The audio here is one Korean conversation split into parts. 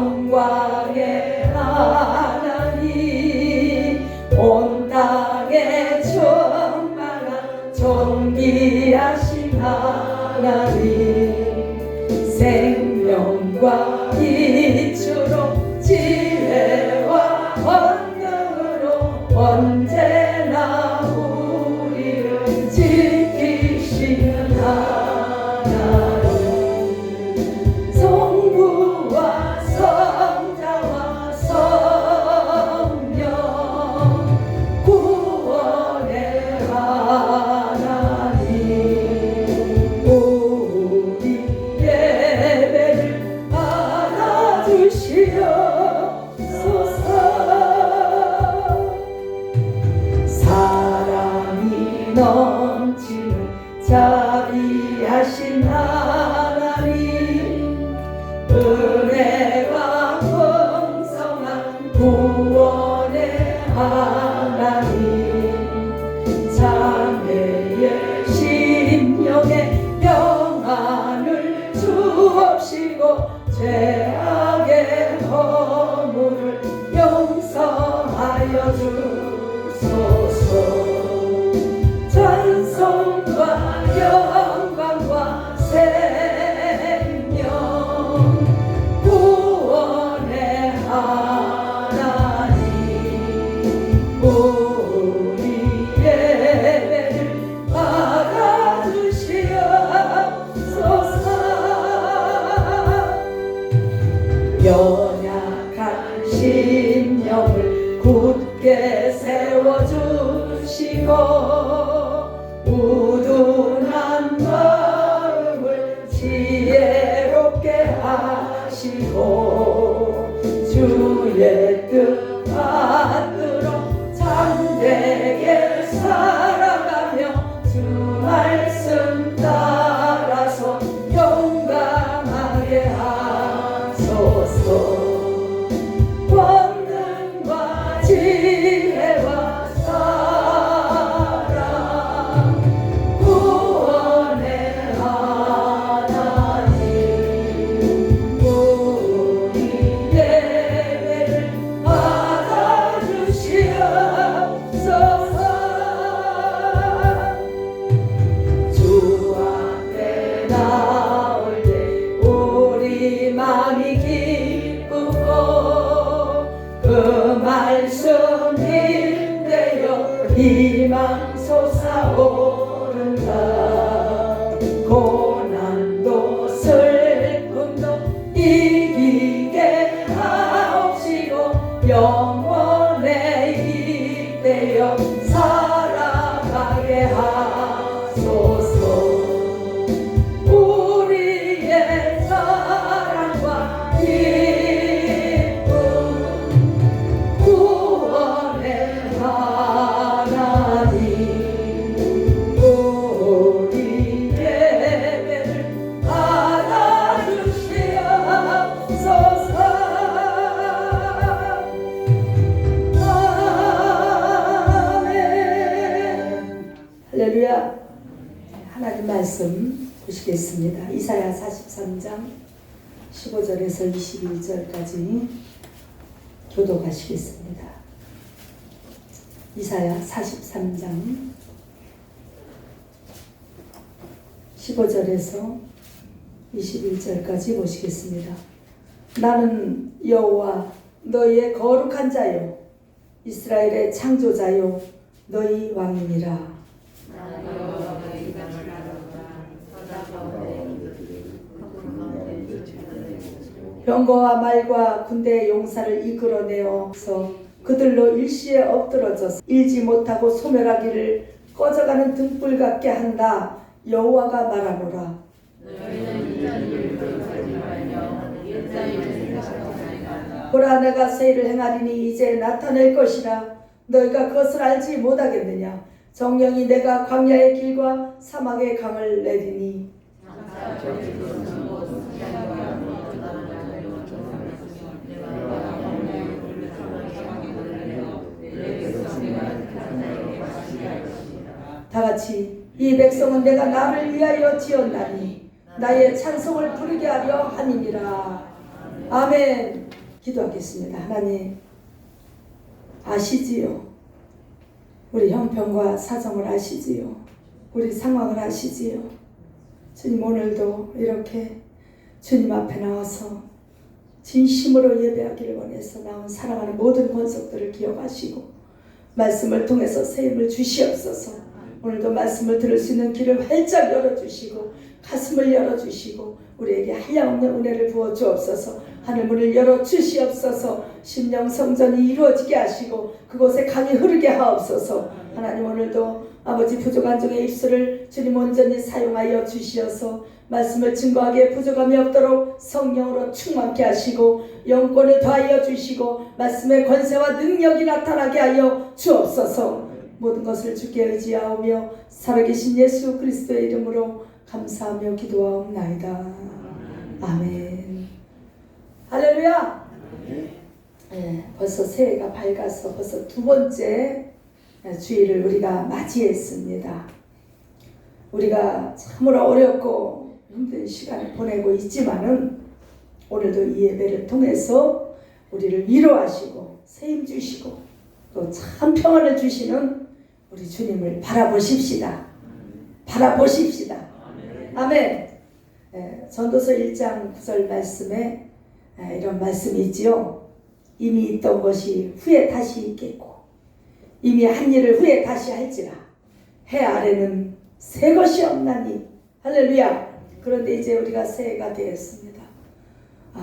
영광의 하나님, 온 땅에 충만한 존귀하신 하나님, 생명과 이주로 지혜와 권능으로 언제나 우리를 지키시는 하나님, 성부와 성자와 성령 구원의 하나님, 우리 예배를 받아주시옵소서. 사랑이 넘치는 자비하신 하나님, 은혜가 풍성한 구원의 하나님, 자매의 심령에 평안을 주옵시고 죄악의 허물을 용서하여 주소서. 찬송과 영광과 생명 구원의 하나님, 우리 예배를 받아주시옵소서. 연약한 심령을 굳게 세워주시고 우둔한 마음을 지혜롭게 하시고 주의 뜻 받들어 참되게 살아가며 주 말씀 따라서 용감하게 하소서. 권능과 지혜와 사랑 구원의 하나님, 우리 예배를 받아주시옵소서. 주 앞에 나올 때 우리 마음이 기쁘고 그 말씀 힘내어 희망 솟아오른다. 고난도 슬픔도 이기게 하옵시고 영원에 이대여 살아가게 하소서. 우리의 사랑과 기쁨 구원의 하나님, 우리 예배를 받아주시옵소서. 아멘. 할렐루야. 하나님 말씀 보시겠습니다. 이사야 43장 15절에서 21절까지 교독하시겠습니다. 이사야 43장 15절에서 21절까지 보시겠습니다. 나는 여호와 너희의 거룩한 자요 이스라엘의 창조자요 너희 왕이니라. 병거와 말과 군대의 용사를 이끌어내어서 그들로 일시에 엎드러져서 일지 못하고 소멸하기를 꺼져가는 등불 같게 한다. 여호와가 말하노라. 보라, 내가 새 일을 행하리니 이제 나타낼 것이라. 너희가 그것을 알지 못하겠느냐. 정령이 내가 광야의 길과 사막의 강을 내리니 다같이 이 백성은 내가 나를 위하여 지었나니 나의 찬송을 부르게 하려 함이니라. 아멘. 기도하겠습니다. 하나님 아시지요. 우리 형편과 사정을 아시지요. 우리 상황을 아시지요. 주님, 오늘도 이렇게 주님 앞에 나와서 진심으로 예배하기를 원해서 나온 사랑하는 모든 권속들을 기억하시고 말씀을 통해서 새 힘을 주시옵소서. 오늘도 말씀을 들을 수 있는 길을 활짝 열어주시고 가슴을 열어주시고 우리에게 한량없는 은혜를 부어 주옵소서. 하늘문을 열어주시옵소서. 심령 성전이 이루어지게 하시고 그곳에 강이 흐르게 하옵소서. 하나님, 오늘도 아버지 부족한 중에 입술을 주님 온전히 사용하여 주시어서 말씀을 증거하기에 부족함이 없도록 성령으로 충만케 하시고 영권을 더하여 주시고 말씀의 권세와 능력이 나타나게 하여 주옵소서. 모든 것을 주께 의지하오며 살아계신 예수 그리스도의 이름으로 감사하며 기도하옵나이다. 아멘. 할렐루야. 네, 벌써 새해가 밝아서 벌써 두 번째 주일을 우리가 맞이했습니다. 우리가 참으로 어렵고 힘든 시간을 보내고 있지만은 오늘도 이 예배를 통해서 우리를 위로하시고 세임 주시고 또 참 평안을 주시는 우리 주님을 바라보십시다. 바라보십시다. 아멘. 전도서 1장 9절 말씀에 이런 말씀이 있지요. 이미 있던 것이 후에 다시 있겠고 이미 한 일을 후에 다시 할지라 해 아래는 새 것이 없나니. 할렐루야. 그런데 이제 우리가 새해가 되었습니다.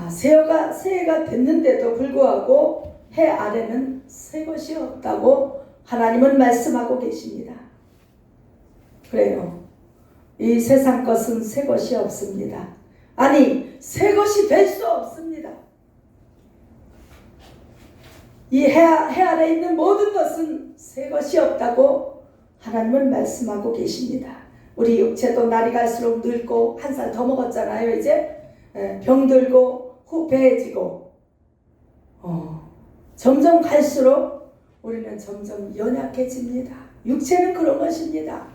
새해가 됐는데도 불구하고 해 아래는 새 것이 없다고 하나님은 말씀하고 계십니다. 그래요. 이 세상 것은 새 것이 없습니다. 아니, 새 것이 될 수 없습니다. 이 해 아래 있는 모든 것은 새 것이 없다고 하나님은 말씀하고 계십니다. 우리 육체도 날이 갈수록 늙고 한 살 더 먹었잖아요. 이제 병들고 후패해지고 점점 갈수록 우리는 점점 연약해집니다. 육체는 그런 것입니다.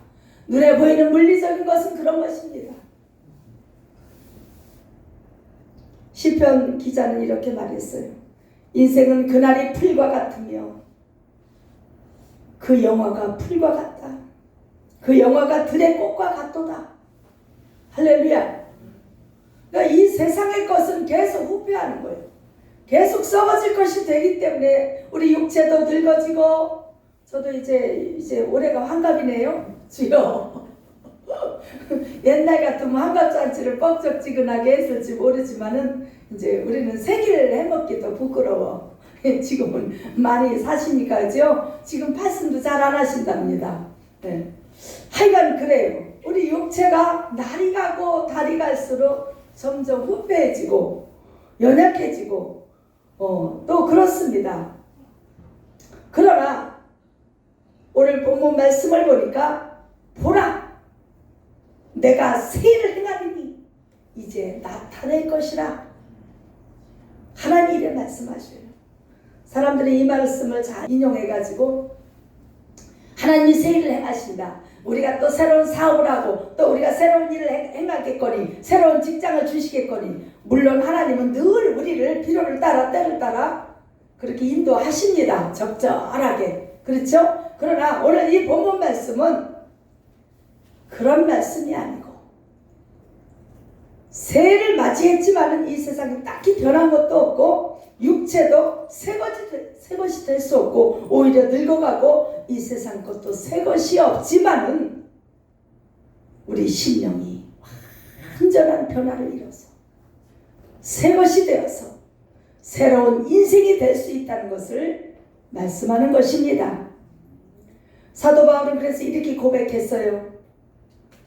눈에 보이는 물리적인 것은 그런 것입니다. 시편 기자는 이렇게 말했어요. 인생은 그날이 풀과 같으며 그 영화가 풀과 같다. 그 영화가 들의 꽃과 같도다. 할렐루야. 그러니까 이 세상의 것은 계속 후패하는 거예요. 계속 썩어질 것이 되기 때문에 우리 육체도 늙어지고 저도 이제 올해가 환갑이네요. 주여. 옛날 같으면 환갑잔치를 뻑적지근하게 했을지 모르지만은 이제 우리는 생일을 해먹기도 부끄러워. 지금은 많이 사시니까요. 지금 팔씀도 잘 안 하신답니다. 네. 하여간 그래요. 우리 육체가 날이 가고 달이 갈수록 점점 후패해지고 연약해지고 또 그렇습니다. 그러나 오늘 본문 말씀을 보니까 보라 내가 새 일을 행하리니 이제 나타낼 것이라 하나님이 말씀하셔요. 사람들이 이 말씀을 잘 인용해가지고 하나님이 새 일을 행하신다. 우리가 또 새로운 사업을 하고 또 우리가 새로운 일을 행하겠거니 새로운 직장을 주시겠거니 물론 하나님은 늘 우리를 필요를 따라 때를 따라 그렇게 인도하십니다. 적절하게. 그렇죠? 그러나 오늘 이 본문 말씀은 그런 말씀이 아니고 새해를 맞이했지만은 이 세상에 딱히 변한 것도 없고 육체도 새 것이 될 수 없고 오히려 늙어가고 이 세상 것도 새 것이 없지만은 우리 심령이 완전한 변화를 이뤄서 새 것이 되어서 새로운 인생이 될 수 있다는 것을 말씀하는 것입니다. 사도 바울은 그래서 이렇게 고백했어요.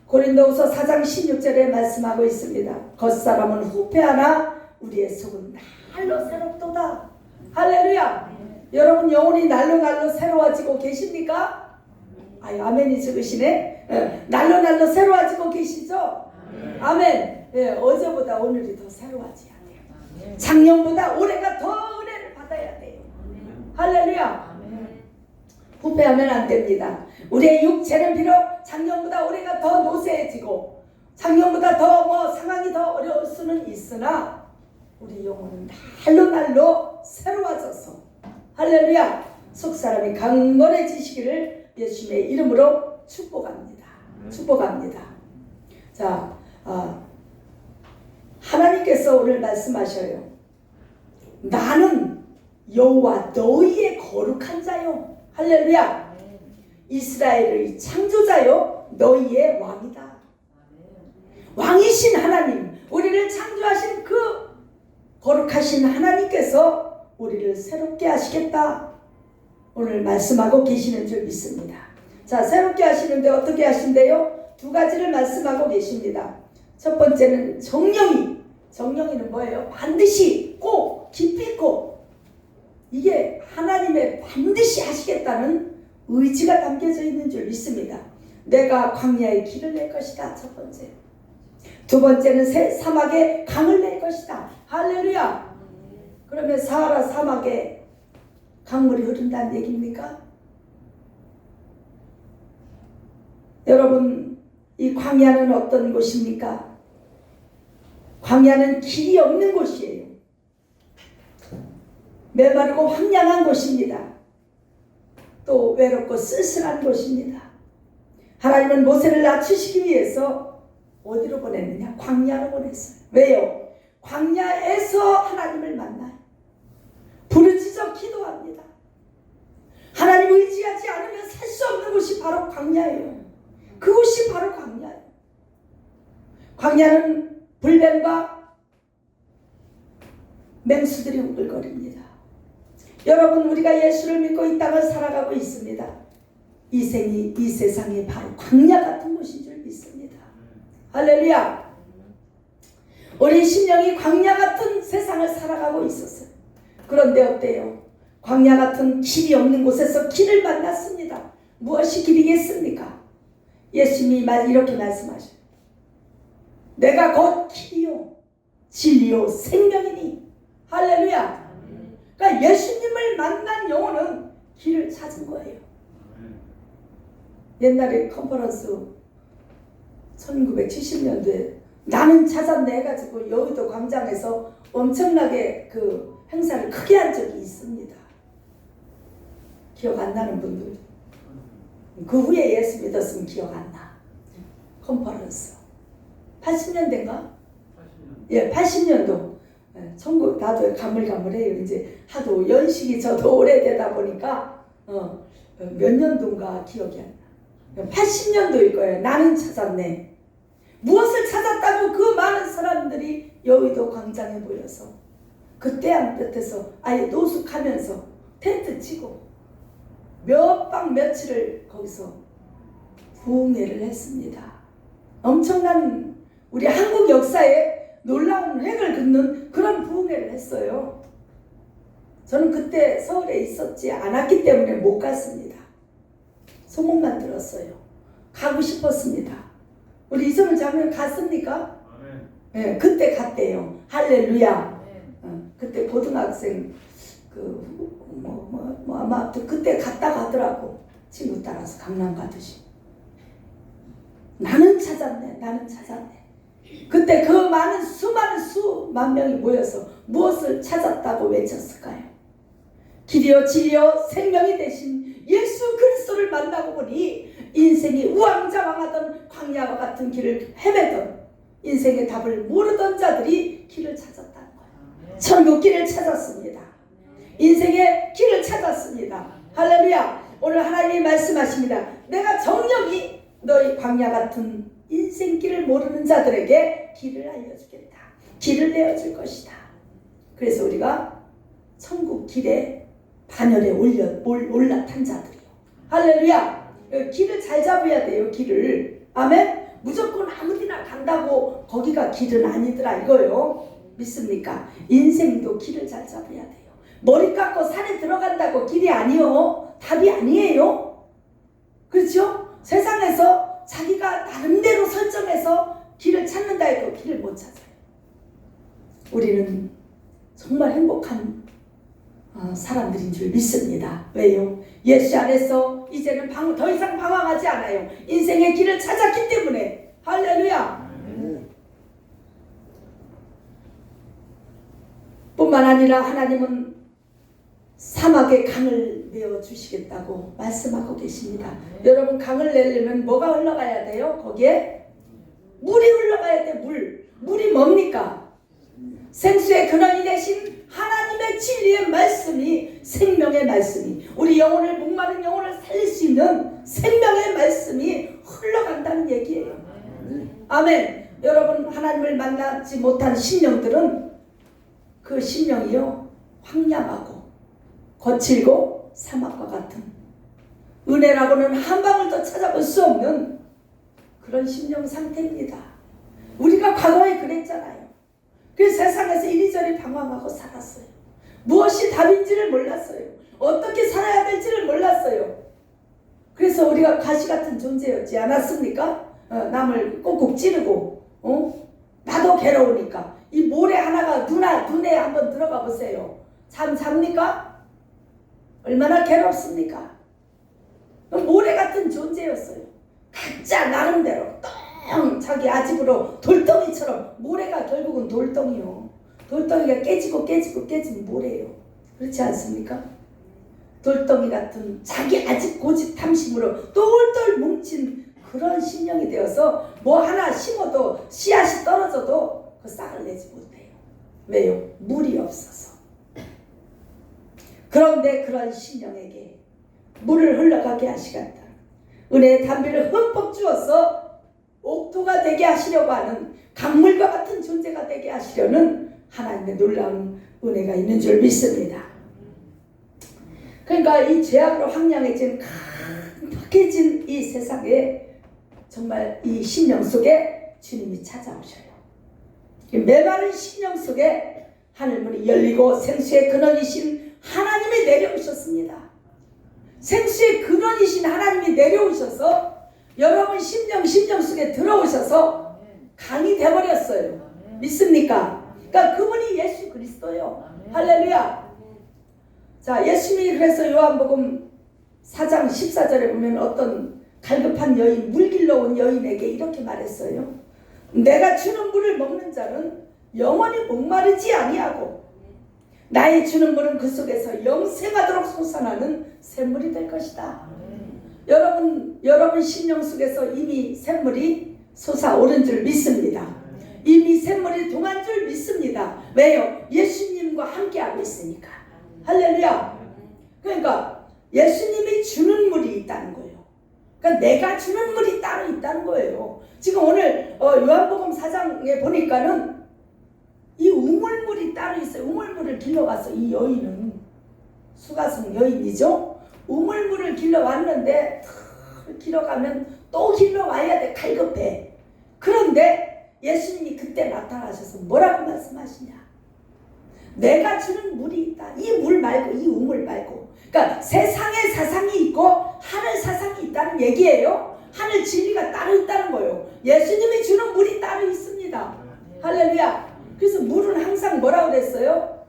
고린도후서 4장 16절에 말씀하고 있습니다. 겉사람은 후패하나 우리의 속은 날로 새롭도다. 할렐루야. 여러분 영혼이 날로 새로워지고 계십니까? 아멘이 적으시네. 날로 새로워지고 계시죠? 아멘. 어제보다 오늘이 더 새로워져야 돼요. 작년보다 올해가 더 은혜를 받아야 돼요. 할렐루야. 후패하면 안 됩니다. 우리의 육체는 비록 작년보다 올해가 더 노쇠해지고 작년보다 더 상황이 더 어려울 수는 있으나 우리 영혼은 날로 날로 새로워져서 할렐루야 속사람이 강건해지시기를 예수님의 이름으로 축복합니다. 축복합니다. 자, 하나님께서 오늘 말씀하셔요. 나는 여호와 너희의 거룩한 자요. 할렐루야. 이스라엘의 창조자요 너희의 왕이다. 왕이신 하나님, 우리를 창조하신 그 거룩하신 하나님께서 우리를 새롭게 하시겠다 오늘 말씀하고 계시는 줄 믿습니다. 자, 새롭게 하시는데 어떻게 하신대요? 두 가지를 말씀하고 계십니다. 첫 번째는 정령이는 뭐예요? 반드시 꼭 깊이 있고 이게 하나님의 반드시 하시겠다는 의지가 담겨져 있는 줄 믿습니다. 내가 광야에 길을 낼 것이다. 첫 번째. 두 번째는 사막에 강을 낼 것이다. 할렐루야. 그러면 사하라 사막에 강물이 흐른다는 얘기입니까? 여러분, 이 광야는 어떤 곳입니까? 광야는 길이 없는 곳이에요. 메마르고 황량한 곳입니다. 또 외롭고 쓸쓸한 곳입니다. 하나님은 모세를 낮추시기 위해서 어디로 보냈느냐? 광야로 보냈어요. 왜요? 광야에서 하나님을 만나요. 부르짖어 기도합니다. 하나님 의지하지 않으면 살 수 없는 곳이 바로 광야예요. 그곳이 바로 광야예요. 광야는 불뱀과 맹수들이 우글거립니다. 여러분, 우리가 예수를 믿고 이 땅을 살아가고 있습니다. 이 세상이 바로 광야 같은 곳인 줄 믿습니다. 할렐루야. 우리 심령이 광야 같은 세상을 살아가고 있었어요. 그런데 어때요? 광야 같은 길이 없는 곳에서 길을 만났습니다. 무엇이 길이겠습니까? 예수님이 이렇게 말씀하셔요. 내가 곧 길이요 진리요 생명이니. 할렐루야. 그러니까 예수님을 만난 영혼은 길을 찾은 거예요. 옛날에 컨퍼런스 1970년도에 나는 찾았네 해가지고 여의도 광장에서 엄청나게 그 행사를 크게 한 적이 있습니다. 기억 안 나는 분들. 그 후에 예수 믿었으면 기억 안 나. 컨퍼런스 80년대인가? 80년도. 예, 80년도. 나도 가물가물해요. 이제 하도 연식이 저도 오래되다 보니까 몇 년도인가 기억이 안 나. 80년도일 거예요. 나는 찾았네. 무엇을 찾았다고 그 많은 사람들이 여의도 광장에 모여서 그때 한 뜻에서 아예 노숙하면서 텐트 치고 몇 박 며칠을 거기서 부흥회를 했습니다. 엄청난 우리 한국 역사에 놀라운 획을 긋는 그런 부흥회를 했어요. 저는 그때 서울에 있었지 않았기 때문에 못 갔습니다. 소문만 들었어요. 가고 싶었습니다. 우리 이성을 자매는 갔습니까? 네, 그때 갔대요. 할렐루야. 그때 고등학생 아마 그때 갔다 가더라고. 친구 따라서 강남 가듯이. 나는 찾았네. 그때 그 많은 수만 명이 모여서 무엇을 찾았다고 외쳤을까요? 길이요 진리요 생명이 되신 예수 그리스도를 만나고 보니 인생이 우왕좌왕하던 광야와 같은 길을 헤매던 인생의 답을 모르던 자들이 길을 찾았다는 거예요. 천국 길을 찾았습니다. 인생의 길을 찾았습니다. 할렐루야. 오늘 하나님이 말씀하십니다. 내가 정령이 너희 광야 같은 인생길을 모르는 자들에게 길을 알려주겠다. 길을 내어줄 것이다. 그래서 우리가 천국 길에 반열에 올라탄 자들이요. 할렐루야. 길을 잘 잡아야 돼요. 길을. 아멘. 무조건 아무데나 간다고 거기가 길은 아니더라 이거요. 믿습니까? 인생도 길을 잘 잡아야 돼요. 머리 깎고 산에 들어간다고 길이 아니요. 답이 아니에요. 그렇죠? 세상에서 자기가 나름대로 설정해서 길을 찾는다 해도 길을 못 찾아요. 우리는 정말 행복한 사람들인 줄 믿습니다. 왜요? 예수 안에서 이제는 더 이상 방황하지 않아요. 인생의 길을 찾았기 때문에. 할렐루야. 뿐만 아니라 하나님은 사막에 강을 내어주시겠다고 말씀하고 계십니다. 여러분, 강을 내려면 뭐가 흘러가야 돼요? 거기에 물이 흘러가야 돼. 물이 뭡니까? 생수의 근원이 되신 하나님의 진리의 말씀이, 생명의 말씀이, 우리 영혼을, 목마른 영혼을 살릴 수 있는 생명의 말씀이 흘러간다는 얘기예요. 아멘. 여러분, 하나님을 만나지 못한 심령들은 그 심령이요, 황량하고 거칠고 사막과 같은, 은혜라고는 한 방울도 찾아볼 수 없는 그런 심령 상태입니다. 우리가 과거에 그랬잖아요. 그래서 세상에서 이리저리 방황하고 살았어요. 무엇이 답인지를 몰랐어요. 어떻게 살아야 될지를 몰랐어요. 그래서 우리가 가시 같은 존재였지 않았습니까? 남을 꼭꼭 찌르고, 나도 괴로우니까. 이 모래 하나가 눈에 한번 들어가 보세요. 잠 잡니까? 얼마나 괴롭습니까? 모래 같은 존재였어요. 각자 나름대로 자기 아집으로 돌덩이처럼, 모래가 결국은 돌덩이요. 돌덩이가 깨지면 모래예요. 그렇지 않습니까? 돌덩이 같은 자기 아집 고집 탐심으로 똘똘 뭉친 그런 심령이 되어서 뭐 하나 심어도 씨앗이 떨어져도 그 싹을 내지 못해요. 왜요? 물이 없어서. 그런데 그런 심령에게 물을 흘러가게 하시겠다. 은혜의 담비를 흠뻑 주어서 옥토가 되게 하시려고 하는, 강물과 같은 존재가 되게 하시려는 하나님의 놀라운 은혜가 있는 줄 믿습니다. 그러니까 이 죄악으로 황량해진, 깜빡해진 이 세상에 정말 이 심령 속에 주님이 찾아오셔요. 메마른 심령 속에 하늘문이 열리고 생수의 근원이신 하나님이 내려오셨습니다. 생수의 근원이신 하나님이 내려오셔서 여러분 심령 속에 들어오셔서 강이 되어버렸어요. 믿습니까? 그러니까 그분이 예수 그리스도요. 할렐루야. 자, 예수님이 그래서 요한복음 4장 14절에 보면 어떤 갈급한 여인, 물 길러 온 여인에게 이렇게 말했어요. 내가 주는 물을 먹는 자는 영원히 목마르지 아니하고 나의 주는 물은 그 속에서 영생하도록 솟아나는 샘물이 될 것이다. 여러분 심령 속에서 이미 샘물이 솟아오른 줄 믿습니다. 이미 샘물이 동한 줄 믿습니다. 왜요? 예수님과 함께하고 있으니까. 할렐루야. 그러니까 예수님이 주는 물이 있다는 거예요. 그러니까 내가 주는 물이 따로 있다는 거예요. 지금 오늘 요한복음 4장에 보니까는 이 우물물이 따로 있어요. 우물물을 길러와서 이 여인은 수가성 여인이죠. 우물물을 길러왔는데 길어가면 또 길러와야 돼. 갈급해. 그런데 예수님이 그때 나타나셔서 뭐라고 말씀하시냐? 내가 주는 물이 있다. 이 물 말고, 이 우물 말고. 그러니까 세상에 사상이 있고 하늘 사상이 있다는 얘기예요. 하늘 진리가 따로 있다는 거예요. 예수님이 주는 물이 따로 있습니다. 할렐루야. 그래서 물은 항상 뭐라고 그랬어요?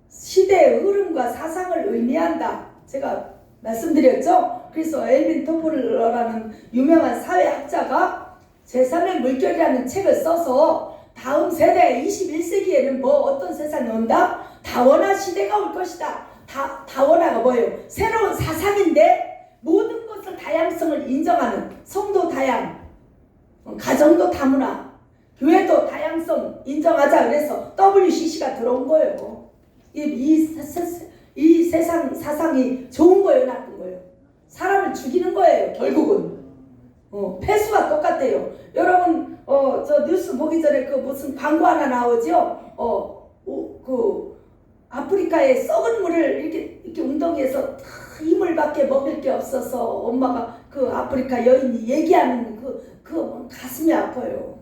시대의 흐름과 사상을 의미한다. 제가 말씀드렸죠? 그래서 엘빈 토플러라는 유명한 사회학자가 제3의 물결이라는 책을 써서 다음 세대 21세기에는 뭐 어떤 세상이 온다? 다원화 시대가 올 것이다. 다원화가 뭐예요? 새로운 사상인데 모든 것을 다양성을 인정하는, 성도 다양, 가정도 다문화, 교회도 다양성 인정하자. 그래서 WCC가 들어온 거예요. 이 세상 사상이 좋은 거예요, 나쁜 거예요? 사람을 죽이는 거예요, 결국은. 폐수와 똑같아요. 여러분, 저 뉴스 보기 전에 그 무슨 광고 하나 나오죠? 그 아프리카의 썩은 물을 이렇게 웅덩이에서 이물밖에 먹을 게 없어서 엄마가 그 아프리카 여인이 얘기하는 그 가슴이 아파요.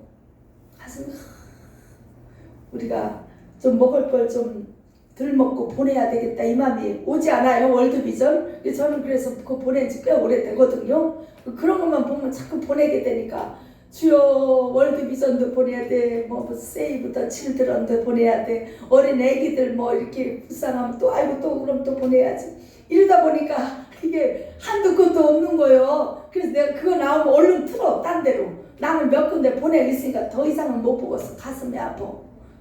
우리가 좀 먹을 걸 좀 덜 먹고 보내야 되겠다 이 마음이 오지 않아요? 월드비전? 저는 그래서 그거 보낸 지 꽤 오래되거든요. 그런 것만 보면 자꾸 보내게 되니까 주여 월드비전도 보내야 돼, 뭐 세이브 더 칠드런도 보내야 돼, 어린 애기들 뭐 이렇게 불쌍하면 또 아이고 또 그럼 또 보내야지. 이러다 보니까 이게 한두 끝도 없는 거예요. 그래서 내가 그거 나오면 얼른 틀어, 딴 데로. 나는 몇 군데 보내고 있으니까 더 이상은 못 보고서 가슴이 아파.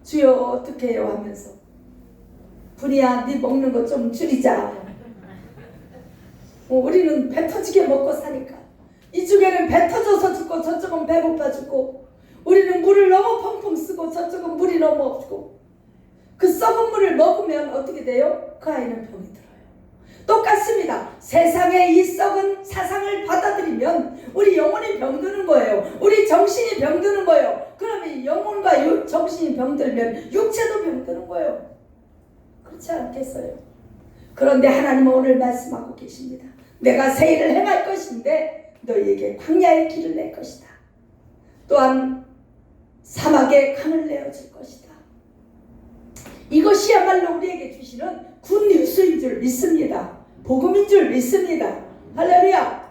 주여 어떻게 해요 하면서. 분이야, 네 먹는 거 좀 줄이자. 우리는 배 터지게 먹고 사니까. 이쪽에는 배 터져서 죽고 저쪽은 배고파 죽고, 우리는 물을 너무 펑펑 쓰고 저쪽은 물이 너무 없고, 그 썩은 물을 먹으면 어떻게 돼요? 그 아이는 병이 들어요. 똑같습니다. 세상의 이 썩은 사상을 받아들이면 우리 영혼이 병드는 거예요. 우리 정신이 병드는 거예요. 그러면 영혼과 정신이 병들면 육체도 병드는 거예요. 그렇지 않겠어요? 그런데 하나님은 오늘 말씀하고 계십니다. 내가 새 일을 행할 것인데 너희에게 광야의 길을 낼 것이다. 또한 사막에 강을 내어줄 것이다. 이것이야말로 우리에게 주시는 굿뉴스인 줄 믿습니다. 복음인 줄 믿습니다. 할렐루야.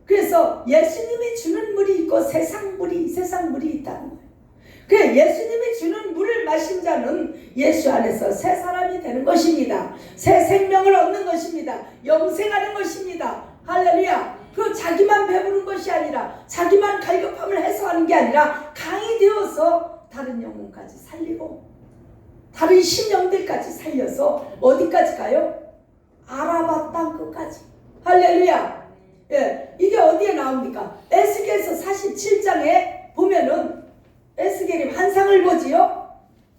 그래서 예수님이 주는 물이 있고 세상 물이 있다는 거예요. 그래, 예수님이 주는 물을 마신 자는 예수 안에서 새 사람이 되는 것입니다. 새 생명을 얻는 것입니다. 영생하는 것입니다. 할렐루야. 그 자기만 배부른 것이 아니라, 자기만 갈급함을 해소하는 게 아니라 강이 되어서 다른 영혼까지 살리고 다른 심령들까지 살려서 어디까지 가요? 아라바 땅 끝까지. 할렐루야. 예, 이게 어디에 나옵니까? 에스겔서 47장에 보면은 에스겔이 환상을 보지요.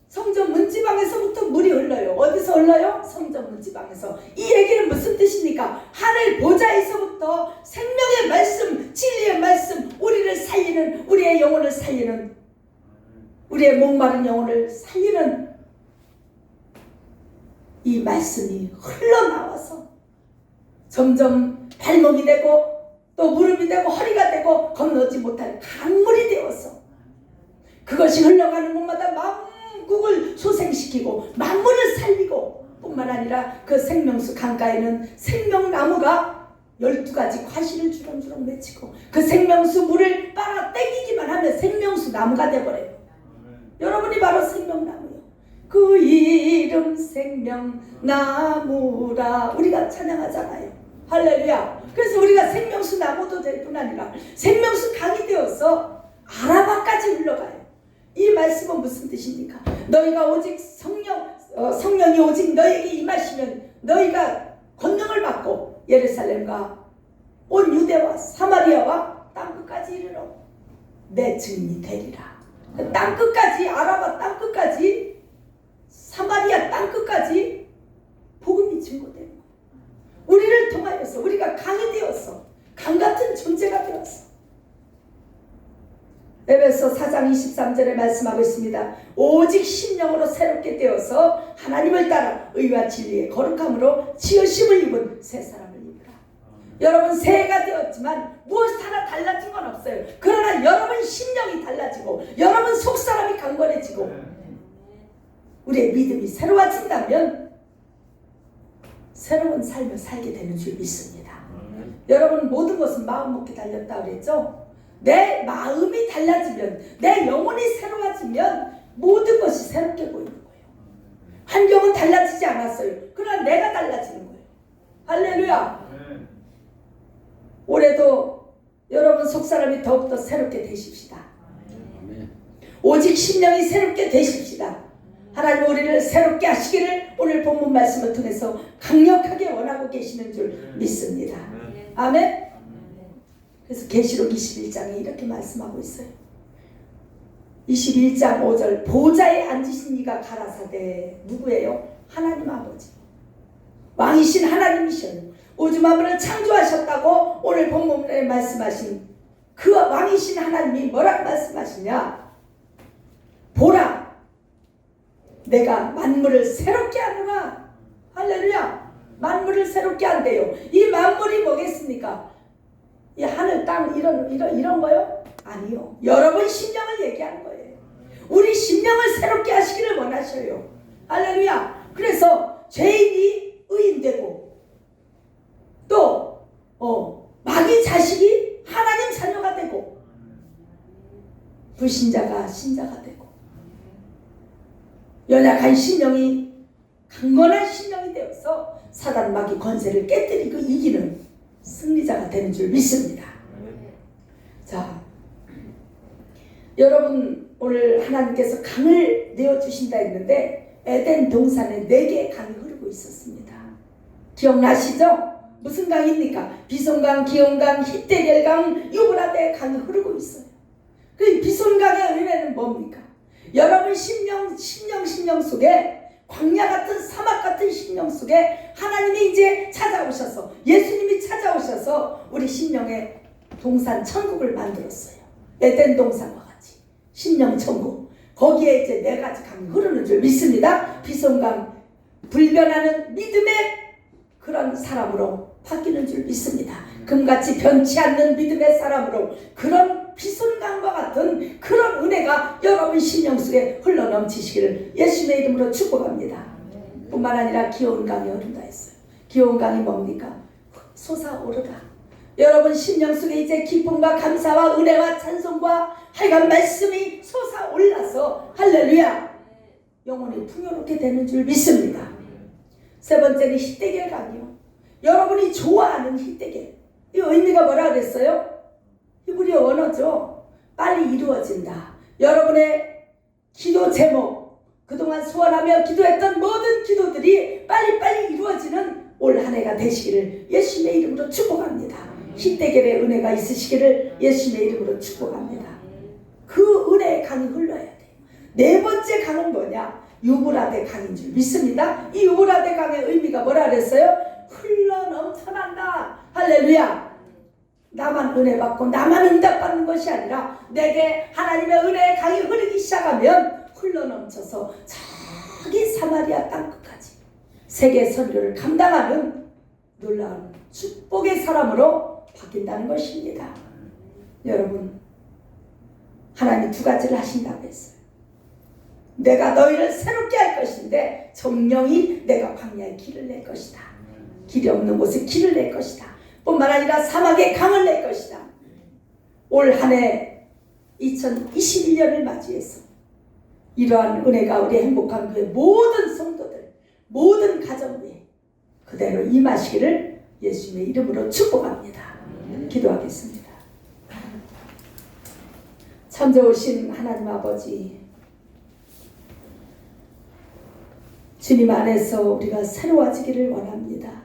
성전 문지방에서부터 물이 흘러요. 어디서 흘러요? 성전 문지방에서. 이 얘기는 무슨 뜻입니까? 하늘 보좌에서부터 생명의 말씀, 진리의 말씀, 우리를 살리는, 우리의 영혼을 살리는, 우리의 목마른 영혼을 살리는 이 말씀이 흘러나와서 점점 발목이 되고 또 무릎이 되고 허리가 되고 건너지 못할 강물이 되어서 그것이 흘러가는 곳마다 만국을 소생시키고 만물을 살리고 뿐만 아니라 그 생명수 강가에는 생명나무가 12가지 과실을 주렁주렁 맺히고 그 생명수 물을 빨아 땡기기만 하면 생명수 나무가 되어버려요. 여러분이 바로 생명나무예요. 그 이름 생명나무라 우리가 찬양하잖아요. 할렐루야. 그래서 우리가 생명수 나무도 될 뿐 아니라 생명수 강이 되어서 아라바까지 흘러가요. 이 말씀은 무슨 뜻입니까? 너희가 오직 성령이 오직 너희에게 임하시면 너희가 권능을 받고 예루살렘과 온 유대와 사마리아와 땅끝까지 이르러 내 증인이 되리라. 그 땅끝까지, 아라바 땅끝까지, 사마리아 땅끝까지 복음이 증거되는 거예요. 우리를 통하여서 우리가 강이 되어서 강같은 존재가 되었어. 에베소 4장 23절에 말씀하고 있습니다. 오직 심령으로 새롭게 되어서 하나님을 따라 의와 진리의 거룩함으로 지으심을 입은 새 사람을 입으라. 여러분 새해가 되었지만 무엇 하나 달라진 건 없어요. 그러나 여러분 심령이 달라지고 여러분 속사람이 강건해지고 우리의 믿음이 새로워진다면 새로운 삶을 살게 되는 줄 믿습니다. 여러분 모든 것은 마음 먹기 달렸다 그랬죠? 내 마음이 달라지면 내 영혼이 새로워지면 모든 것이 새롭게 보이는 거예요. 환경은 달라지지 않았어요. 그러나 내가 달라지는 거예요. 할렐루야. 올해도 여러분 속사람이 더욱더 새롭게 되십시다. 오직 심령이 새롭게 되십시다. 하나님 우리를 새롭게 하시기를 오늘 본문 말씀을 통해서 강력하게 원하고 계시는 줄 믿습니다. 아멘. 그래서 계시록 21장에 이렇게 말씀하고 있어요. 21장 5절 보좌에 앉으신 이가 가라사대 누구예요? 하나님 아버지 왕이신 하나님이셔요. 우주 만물을 창조하셨다고 오늘 본문에 말씀하신 그 왕이신 하나님이 뭐라고 말씀하시냐? 보라 내가 만물을 새롭게 하노라. 할렐루야. 만물을 새롭게 한대요. 이 만물이 뭐겠습니까? 이 하늘 땅 이런 거요? 아니요. 여러분 심령을 얘기하는 거예요. 우리 심령을 새롭게 하시기를 원하셔요. 할렐루야. 그래서 죄인이 의인되고 또 마귀 자식이 하나님 자녀가 되고 불신자가 신자가 되고 연약한 심령이 강건한 심령이 되어서 사단 마귀 권세를 깨뜨리고 이기는 승리자가 되는 줄 믿습니다. 자, 여러분 오늘 하나님께서 강을 내어주신다 했는데 에덴 동산에 4개의 강이 흐르고 있었습니다. 기억나시죠? 무슨 강입니까? 비손강, 기온강, 히데겔강, 유브라데 강이 흐르고 있어요. 그 비손강의 은혜는 뭡니까? 여러분 심령 속에 광야 같은 사막 같은 심령 속에 하나님이 이제 찾아오셔서 예수님이 찾아오셔서 우리 심령의 동산 천국을 만들었어요. 에덴 동산과 같이 심령 천국. 거기에 이제 4가지 강이 흐르는 줄 믿습니다. 비손강, 불변하는 믿음의 그런 사람으로 바뀌는 줄 믿습니다. 금같이 변치 않는 믿음의 사람으로 그런 비손강과 같은 그런 은혜가 여러분 심령 속에 흘러넘치시기를 예수님의 이름으로 축복합니다. 뿐만 아니라 기온강이 흐른다 했어요. 기온강이 뭡니까? 솟아오르다. 여러분 심령 속에 이제 기쁨과 감사와 은혜와 찬송과 하여간 말씀이 솟아올라서 할렐루야 영혼이 풍요롭게 되는 줄 믿습니다. 3번째는 히데겔 강이요. 여러분이 좋아하는 히데겔. 이 의미가 뭐라 그랬어요? 히브리어 원어죠. 빨리 이루어진다. 여러분의 기도 제목, 그동안 소원하며 기도했던 모든 기도들이 빨리빨리 이루어지는 올 한 해가 되시기를 예수님의 이름으로 축복합니다. 히데겔의 은혜가 있으시기를 예수님의 이름으로 축복합니다. 그 은혜의 강이 흘러야 돼요. 4번째 강은 뭐냐? 유브라데 강인 줄 믿습니다. 이 유브라데 강의 의미가 뭐라 그랬어요? 흘러 넘쳐난다. 할렐루야. 나만 은혜 받고 나만 응답 받는 것이 아니라 내게 하나님의 은혜의 강이 흐르기 시작하면 흘러 넘쳐서 저기 사마리아 땅끝까지 세계 선교를 감당하는 놀라운 축복의 사람으로 바뀐다는 것입니다. 여러분, 하나님이 2가지를 하신다고 했어요. 내가 너희를 새롭게 할 것인데 정령이 내가 광야에 길을 낼 것이다. 길이 없는 곳에 길을 낼 것이다. 뿐만 아니라 사막에 강을 낼 것이다. 올 한 해 2021년을 맞이해서 이러한 은혜가 우리 행복한 교회 모든 성도들, 모든 가정 위에 그대로 임하시기를 예수님의 이름으로 축복합니다. 기도하겠습니다. 참좋으신 하나님 아버지, 주님 안에서 우리가 새로워지기를 원합니다.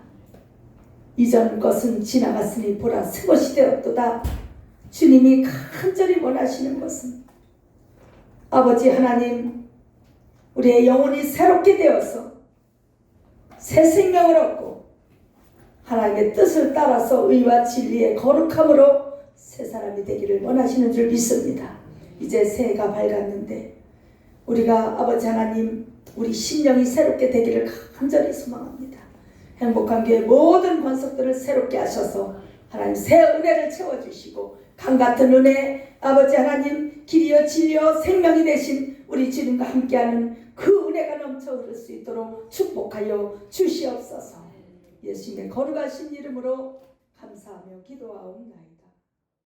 이전 것은 지나갔으니 보라 새 것이 되었도다. 주님이 간절히 원하시는 것은 아버지 하나님, 우리의 영혼이 새롭게 되어서 새 생명을 얻고 하나님의 뜻을 따라서 의와 진리의 거룩함으로 새 사람이 되기를 원하시는 줄 믿습니다. 이제 새해가 밝았는데 우리가 아버지 하나님 우리 심령이 새롭게 되기를 간절히 소망합니다. 행복한 교회 모든 권속들을 새롭게 하셔서 하나님 새 은혜를 채워주시고 강같은 은혜 아버지 하나님 길이여 진리여 생명이 되신 우리 주님과 함께하는 그 은혜가 넘쳐 흐를 수 있도록 축복하여 주시옵소서. 예수님의 거룩하신 이름으로 감사하며 기도하옵나이다.